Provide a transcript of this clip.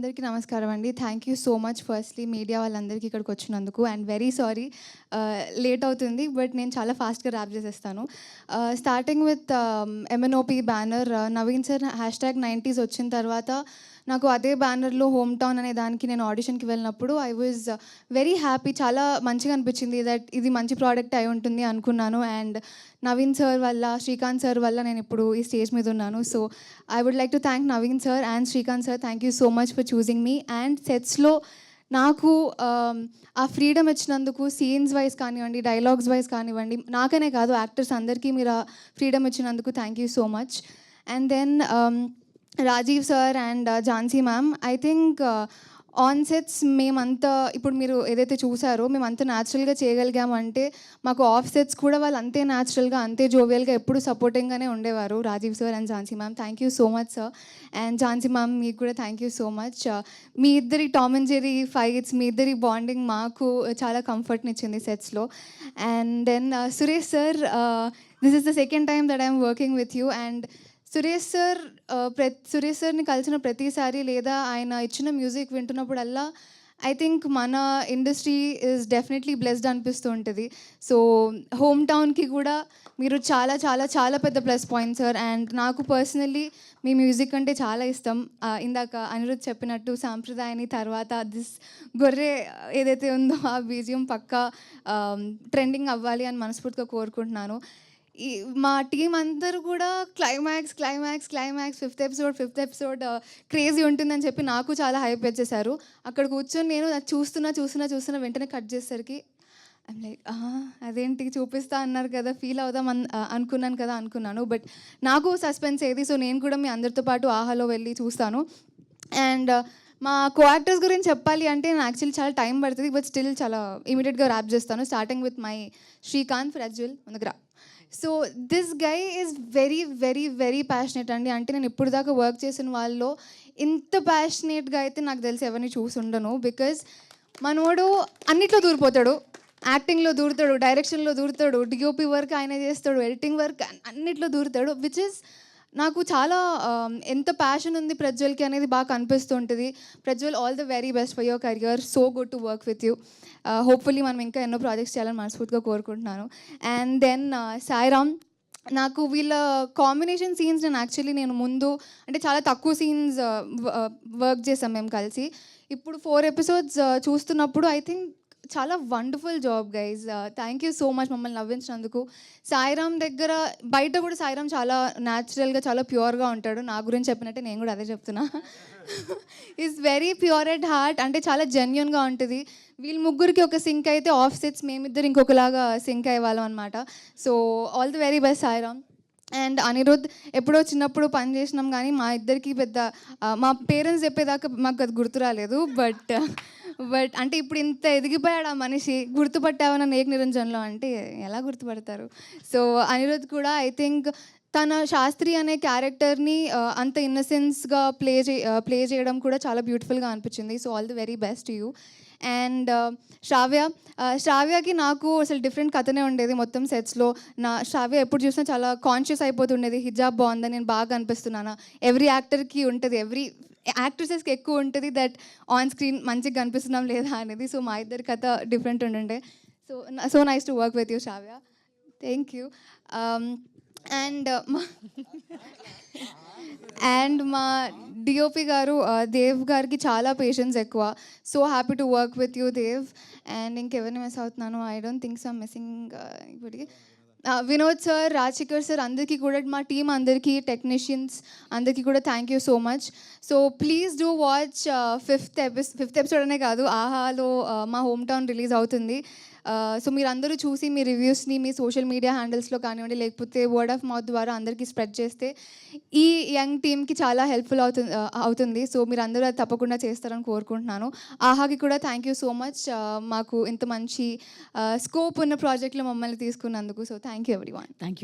అందరికీ నమస్కారం అండి. Thank you so much firstly media వాళ్ళందరికీ ఇక్కడికి వచ్చినందుకు. అండ్ వెరీ సారీ లేట్ అవుతుంది. బట్ నేను చాలా ఫాస్ట్‌గా ర్యాప్ చేసేస్తాను. Starting with MNOP banner Naveen sir #90s వచ్చిన తర్వాత నాకు అదే బ్యానర్లో హోమ్ టౌన్ అనే దానికి నేను ఆడిషన్కి వెళ్ళినప్పుడు ఐ వాజ్ వెరీ హ్యాపీ. చాలా మంచిగా అనిపించింది దట్ ఇది మంచి ప్రోడక్ట్ అయి ఉంటుంది అనుకున్నాను. అండ్ నవీన్ సార్ వల్ల, శ్రీకాంత్ సార్ వల్ల నేను ఇప్పుడు ఈ స్టేజ్ మీద ఉన్నాను. So I would like to thank Naveen sir and Srikanth sir. Thank you so much for choosing me. And సెట్స్లో నాకు ఆ ఫ్రీడమ్ ఇచ్చినందుకు సీన్స్ వైజ్ కానివ్వండి, డైలాగ్స్ వైజ్ కానివ్వండి, నాకనే కాదు యాక్టర్స్ అందరికీ మీరు ఆ ఫ్రీడమ్ ఇచ్చినందుకు thank you so much. And then Rajeev sir and Jhansi ma'am, I think on sets మేమంతా ఇప్పుడు మీరు ఏదైతే చూసారో మేమంతా న్యాచురల్గా చేయగలిగాము అంటే మాకు ఆఫ్ సెట్స్ కూడా వాళ్ళు అంతే న్యాచురల్గా, అంతే జోవియల్గా ఎప్పుడు సపోర్టింగ్గానే ఉండేవారు. Rajeev sir and Jhansi ma'am, thank you so much sir. And Jhansi ma'am మీకు కూడా థ్యాంక్ యూ సో మచ్. మీ ఇద్దరి టామ్ అండ్ జెర్రీ ఫైట్స్, మీ ఇద్దరి బాండింగ్ మాకు చాలా కంఫర్ట్ని ఇచ్చింది సెట్స్లో. And then Suresh sir, this is the second time that I'm working with you. And Suresh సార్ని కలిసిన ప్రతిసారి లేదా ఆయన ఇచ్చిన మ్యూజిక్ వింటున్నప్పుడల్లా ఐ థింక్ మన ఇండస్ట్రీ ఈజ్ డెఫినెట్లీ బ్లెస్డ్ అనిపిస్తూ ఉంటుంది. సో హోమ్ టౌన్కి కూడా మీరు చాలా చాలా చాలా పెద్ద ప్లస్ పాయింట్ సార్. అండ్ నాకు పర్సనల్లీ మీ మ్యూజిక్ అంటే చాలా ఇష్టం. ఇందాక అనిరుద్ చెప్పినట్టు సాంప్రదాయాన్ని తర్వాత దిస్ గొర్రె ఏదైతే ఉందో ఆ బీజియం పక్కా ట్రెండింగ్ అవ్వాలి అని మనస్ఫూర్తిగా కోరుకుంటున్నాను. మా టీం అందరూ కూడా క్లైమాక్స్ ఫిఫ్త్ ఎపిసోడ్ క్రేజీ ఉంటుందని చెప్పి నాకు చాలా హైప్ వచ్చేసారు. అక్కడ కూర్చొని నేను చూస్తున్నా వెంటనే కట్ చేసేసరికి ఐమ్ లైక్ అదేంటి చూపిస్తా అన్నారు కదా, ఫీల్ అవుదాం అనుకున్నాను. బట్ నాకు సస్పెన్స్ ఏది, సో నేను కూడా మీ అందరితో పాటు ఆహాలో వెళ్ళి చూస్తాను. అండ్ మా కో యాక్టర్స్ గురించి చెప్పాలి అంటే నాకు యాక్చువల్లీ చాలా టైం పడుతుంది, బట్ స్టిల్ చాలా ఇమీడియట్గా ర్యాప్ చేస్తాను. స్టార్టింగ్ విత్ మై శ్రీకాంత్ ఫ్రెజ్వల్ ముందుకు. So this guy is very very very passionate అండి. అంటే నేను ఇప్పుడు దాకా వర్క్ చేసిన వాళ్ళలో ఇంత ప్యాషనేట్గా అయితే నాకు తెలిసి ఎవరిని చూసి ఉండను. బికాజ్ మనోడు అన్నిట్లో దూరిపోతాడు, యాక్టింగ్లో దూరుతాడు, డైరెక్షన్లో దూరుతాడు, డిఓపి వర్క్ ఆయన చేస్తాడు, ఎడిటింగ్ వర్క్ అన్నిట్లో దూరుతాడు. విచ్ ఇస్ నాకు చాలా ఎంత ప్యాషన్ ఉంది ప్రజ్వల్కి అనేది బాగా కనిపిస్తుంటుంది. Prajwal, all the very best for your career. So good to work with you. Hopefully మనం ఇంకా ఎన్నో ప్రాజెక్ట్స్ చేయాలని మనస్ఫూర్తిగా కోరుకుంటున్నాను. అండ్ దెన్ సాయిరామ్, నాకు వీళ్ళ కాంబినేషన్ సీన్స్ నేను ముందు అంటే చాలా తక్కువ సీన్స్ వర్క్ చేసాం మేము కలిసి. ఇప్పుడు 4 ఎపిసోడ్స్ చూస్తున్నప్పుడు ఐ థింక్ చాలా wonderful job guys. Thank you so much మమ్మల్ని నవ్వించినందుకు. సాయిరామ్ దగ్గర బయట కూడా సాయిరామ్ చాలా న్యాచురల్గా చాలా ప్యూర్గా ఉంటాడు. నా గురించి చెప్పినట్టే నేను కూడా అదే చెప్తున్నా. Is very pure at heart, అంటే చాలా జెన్యున్గా ఉంటుంది. వీళ్ళ ముగ్గురికి ఒక సింక్ అయితే ఆఫ్ సెట్స్ మేమిద్దరు ఇంకొకలాగా సింక్ అయ్యేవాళ్ళం అనమాట. So all the very best Sairam. And Anirudh, ఎప్పుడో చిన్నప్పుడు పని చేసినాం కానీ మా ఇద్దరికి పెద్ద మా పేరెంట్స్ చెప్పేదాకా మాకు అది గుర్తు రాలేదు. బట్ అంటే ఇప్పుడు ఇంత ఎదిగిపోయాడు ఆ మనిషి, గుర్తుపట్టావన్న నేక్ నిరంజన్లో అంటే ఎలా గుర్తుపడతారు. సో అనిరుద్ కూడా ఐ థింక్ తన శాస్త్రి అనే క్యారెక్టర్ని అంత ఇన్నసెన్స్గా ప్లే చేయడం కూడా చాలా బ్యూటిఫుల్గా అనిపించింది. So all the very best you. And శ్రావ్యకి నాకు అసలు డిఫరెంట్ కథనే ఉండేది మొత్తం సెట్స్లో. శ్రావ్య ఎప్పుడు చూసినా చాలా కాన్షియస్ అయిపోతుండేది, హిజాబ్ బాగుందని నేను బాగా అనిపిస్తున్నాను. ఎవ్రీ యాక్టర్కి ఉంటుంది, ఎవ్రీ యాక్ట్రెసెస్కి ఎక్కువ ఉంటుంది దట్ ఆన్ స్క్రీన్ మంచిగా కనిపిస్తున్నాం లేదా అనేది. సో మా ఇద్దరి కథ డిఫరెంట్ ఉండే. So nice to work with you Shravya. Thank you. And మా డిఓపి గారు దేవ్ గారికి చాలా పేషెన్స్ ఎక్కువ. So happy to work with you Dev. And ఇంకెవరిని మిస్ అవుతున్నాను, I don't think so missing ఇప్పటికి. వినోద్ సార్, రాజశేఖర్ సార్, అందరికీ కూడా, మా టీం అందరికీ, టెక్నీషియన్స్ అందరికీ కూడా thank you so much. So please do watch fifth episode అనే కాదు, ఆహాలో మా హోమ్ టౌన్ రిలీజ్ అవుతుంది. సో మీరు అందరూ చూసి మీ రివ్యూస్ని మీ సోషల్ మీడియా హ్యాండిల్స్లో కానివ్వండి, లేకపోతే వర్డ్ ఆఫ్ మౌత్ ద్వారా అందరికీ స్ప్రెడ్ చేస్తే ఈ యంగ్ టీమ్కి చాలా హెల్ప్ఫుల్ అవుతుంది. సో మీరు అందరూ అది తప్పకుండా చేస్తారని కోరుకుంటున్నాను. ఆహాకి కూడా థ్యాంక్ యూ సో మచ్, మాకు ఇంత మంచి స్కోప్ ఉన్న ప్రాజెక్ట్లో మమ్మల్ని తీసుకున్నందుకు. So thank you everyone. Thank you.